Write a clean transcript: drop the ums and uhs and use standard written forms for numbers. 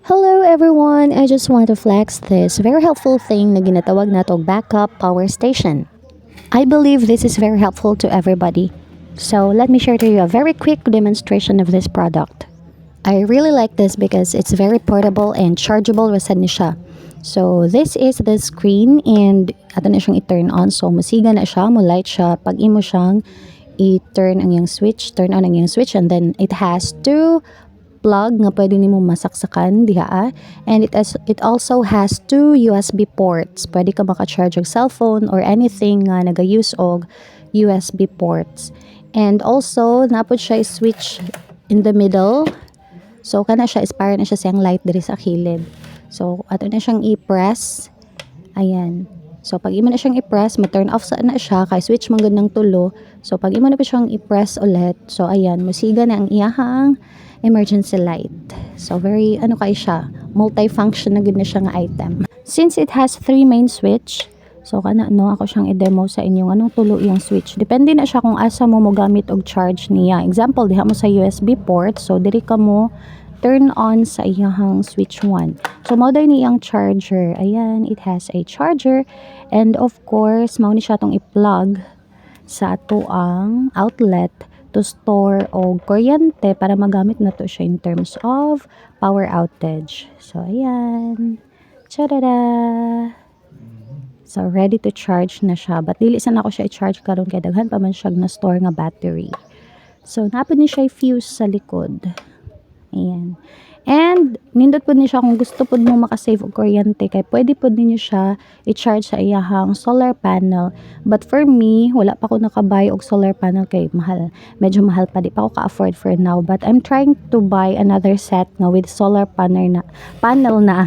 Hello everyone! I just want to flex this very helpful thing na ginatawag na to backup power station. I believe this is very helpful to everybody. So let me share to you a very quick demonstration of this product. I really like this because it's very portable and chargeable rasad ni siya. So this is the screen and ato na siyang i-turn on. So musiga na siya, mo light siya. Pag imo siyang i-turn ang iyang switch, turn on ang iyang switch, and then it has two plug nga pwede nimo masaksakan diha, and it also has two USB ports. Pwede ka maka-charge og cellphone or anything nga naga-use og USB ports. And also napod siya switch in the middle. So kana siya is para na siya siyang light diri sa kilid. So ato na siyang i-press. Ayan. So pag imo na siyang i-press, ma-turn off sa na siya kay switch man gud ng tulo. So pag imo na pa siyang i-press ulit, so ayan, musiga na ang iyahang emergency light. So very kay siya, multifunction na gud na siya nga item. Since it has three main switch, so kana ako siyang i-demo sa inyo anong tulo iyang switch. Depende na siya kung asa mo gamit og charge niya. Example, diha mo sa USB port, so diri ka mo turn on sa iyang switch 1. So mao day ni iyang charger. Ayan, it has a charger, and of course mao ni siya tong i-plug sa ato ang outlet to store o kuryente para magamit na to siya in terms of power outage. So ayan, tadada! So ready to charge na siya, but dili sa nako siya i-charge karon kay daghan pa man siya na store nga battery. So napod ni siya fuse sa likod. Ayan. And nindot po niya siya kung gusto po mo makasave og kuryente, kay pwede po ninyo siya i-charge sa iyahang solar panel. But for me, wala pa ko nakabay og solar panel kay mahal. Medyo mahal pa, di pa ako ka-afford for now. But I'm trying to buy another set na with solar panel na